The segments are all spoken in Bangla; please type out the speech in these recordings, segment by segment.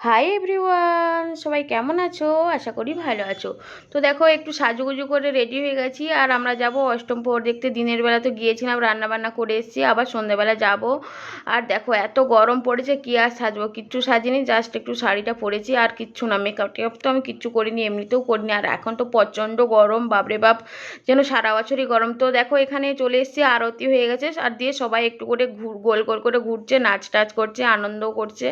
হাই এভরিওয়ান, সবাই কেমন আছো? আশা করি ভালো আছো। তো দেখো একটু সাজুগুজু করে রেডি হয়ে গেছি, আর আমরা যাব অষ্টম প্রহর দেখতে। দিনের বেলা তো গিয়েছিলাম, রান্না বান্না করে এসেছি, আবার সন্ধ্যেবেলা যাব। আর দেখো এত গরম পড়েছে, কি আর সাজবো, কিচ্ছু সাজিনি, জাস্ট একটু শাড়িটা পরেছি আর কিচ্ছু না। মেকআপ টেকআপ তো আমি কিচ্ছু করিনি, এমনিতেও করিনি। আর এখন তো প্রচণ্ড গরম, বাপরে বাপ, যেন সারা বছরই গরম। তো দেখো এখানে চলে এসেছি, আরতি হয়ে গেছে, আর দিয়ে সবাই একটু করে গোল গোল করে ঘুরছে, নাচ টাচ করছে, আনন্দও করছে।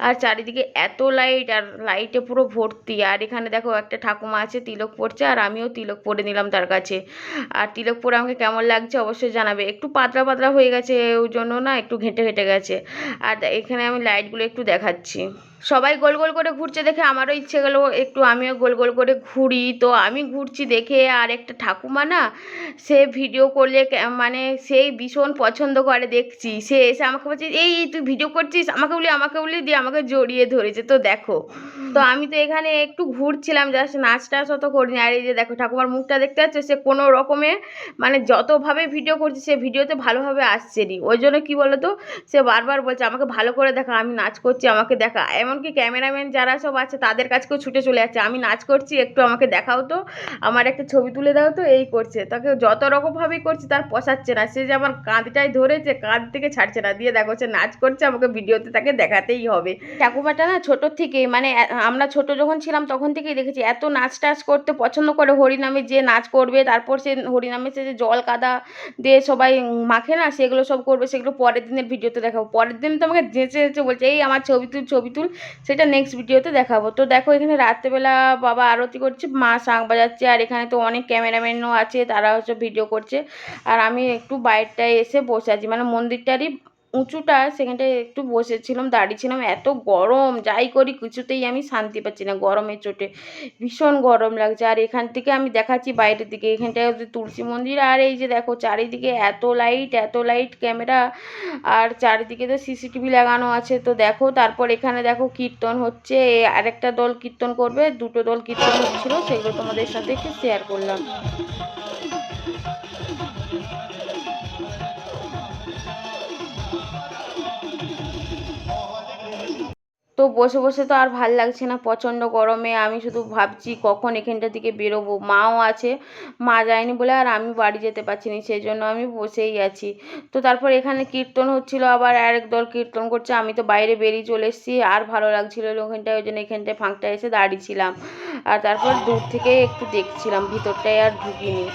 আর চারিদিকে এত লাইট, আর লাইটে পুরো ভর্তি। আর এখানে দেখো একটা ঠাকুমা আছে, তিলক পড়ছে, আর আমিও তিলক পরে নিলাম তার কাছে। আর তিলক পরে আমাকে কেমন লাগছে অবশ্যই জানাবে। একটু পাতলা পাতলা হয়ে গেছে, ওই জন্য না একটু ঘেঁটে ঘেঁটে গেছে। আর এখানে আমি লাইটগুলো একটু দেখাচ্ছি। সবাই গোল গোল করে ঘুরছে দেখে আমারও ইচ্ছে গেলো একটু আমিও গোল গোল করে ঘুরি। তো আমি ঘুরছি দেখে, আর একটা ঠাকুমা না, সে ভিডিও করলে মানে সেই ভীষণ পছন্দ করে, দেখছি সে এসে আমাকে বলছে, এই এই তুই ভিডিও করছিস, আমাকে বলি দিয়ে আমাকে জড়িয়ে ধরেছে। তো দেখো, তো আমি তো এখানে একটু ঘুরছিলাম, জাস্ট নাচ টাচ অত করিনি। আর এই যে দেখো ঠাকুমার মুখটা দেখতে পাচ্ছে, সে কোনো রকমে মানে যতভাবে ভিডিও করছে সে ভিডিওতে ভালোভাবে আসছে নি। ওই জন্য কী বলো তো, সে বারবার বলছে আমাকে ভালো করে দেখা, আমি নাচ করছি আমাকে দেখা। এমনকি ক্যামেরাম্যান যারা সব আছে তাদের কাছেও ছুটে চলে যাচ্ছে, আমি নাচ করছি একটু আমাকে দেখাও তো, আমার একটা ছবি তুলে দাও তো, এই করছে। তাকে যত রকমভাবেই করছি তার পোষাচ্ছে না, সে যে আমার কাঁধটাই ধরেছে, কাঁধ থেকে ছাড়ছে না, দিয়ে দেখো সে নাচ করছে, আমাকে ভিডিওতে তাকে দেখাতেই হবে। ঠাকুমাটা না ছোটোর থেকেই মানে আমরা ছোট যখন ছিলাম তখন থেকেই দেখেছি এত নাচ টাচ করতে পছন্দ করে। হরিনামে যে নাচ করবে, তারপর সে হরিনামে সে যে জল কাদা দিয়ে সবাই মাখে না, সেগুলো সব করবে, সেগুলো পরের দিনের ভিডিওতে দেখাবো। পরের দিন তো আমাকে যেচে যেচে বলছে এই আমার ছবি তুল ছবি তুল, সেটা নেক্সট ভিডিওতে দেখাবো। তো দেখো এখানে রাত্রেবেলা বাবা আরতি করছে, মা শাঁখ বাজাচ্ছে, আর এখানে তো অনেক ক্যামেরাম্যানও আছে, তারা হচ্ছে ভিডিও করছে। আর আমি একটু বাইরটায় এসে বসে আছি, মানে মন্দিরটারই উঁচুটা, সেখানটায় একটু বসেছিলাম, দাঁড়িয়েছিলাম। এত গরম, যাই করি কিছুতেই আমি শান্তি পাচ্ছি না, গরমের চোটে ভীষণ গরম লাগছে। আর এখান থেকে আমি দেখাচ্ছি বাইরের দিকে, এখানটায় হচ্ছে তুলসী মন্দির। আর এই যে দেখো চারিদিকে এত লাইট ক্যামেরা, আর চারিদিকে তো সিসিটিভি লাগানো আছে। তো দেখো তারপর এখানে দেখো কীর্তন হচ্ছে, আরেকটা দল কীর্তন করবে, দুটো দল কীর্তন হচ্ছিল, সেগুলো তোমাদের সাথে একটু শেয়ার করলাম। তো বসে বসে তো আর ভাল লাগছে না, প্রচণ্ড গরমে আমি শুধু ভাবছি কখন এখানটা থেকে বেরোবো। মাও আছে, মা যায়নি বলে আর আমি বাড়ি যেতে পারছি না, সেই জন্য আমি বসেই আছি। তো তারপর এখানে কীর্তন হচ্ছিল, আবার আরেক দল কীর্তন করছে, আমি তো বাইরে বেরিয়ে চলে এসেছি, আর ভালো লাগছিল না ওখানটায়, ওই জন্য এখানটায় ফাঁকটা এসে দাঁড়িয়েছিলাম। আর তারপর দূর থেকে একটু দেখছিলাম, ভিতরটায় আর ঢুকিনি।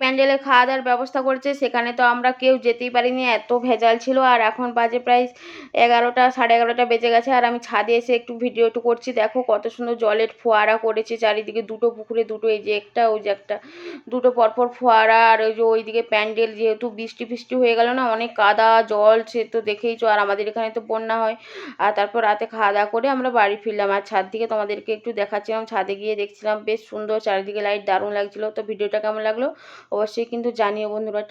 প্যান্ডেলে খাওয়া দাওয়ার ব্যবস্থা করেছে, সেখানে তো আমরা কেউ যেতেই পারিনি, এত ভেজাল ছিল। আর এখন বাজে প্রায় 11টা, সাড়ে 11টা বেজে গেছে, আর আমি ছাদে এসে একটু ভিডিও একটু করছি। দেখো কত সুন্দর জলের ফোয়ারা করেছে চারিদিকে, দুটো পুকুরে দুটো, এই যে একটা ওই যে একটা, দুটো পরপর ফোয়ারা। আর ওই যে ওইদিকে প্যান্ডেল, যেহেতু বৃষ্টি ফিষ্টি হয়ে গেল না, অনেক কাদা জল, সে তো দেখেইছো, আর আমাদের এখানে তো বন্যা হয়। আর তারপর রাতে খাওয়া দাওয়া করে আমরা বাড়ি ফিরলাম। আর ছাদ থেকে তোমাদেরকে একটু দেখাচ্ছিলাম, ছাদে গিয়ে দেখছিলাম বেশ সুন্দর চারিদিকে লাইট, দারুণ লাগছিল। তো ভিডিওটা কেমন লাগলো অবশ্যই কিন্তু জানিও বন্ধুরা।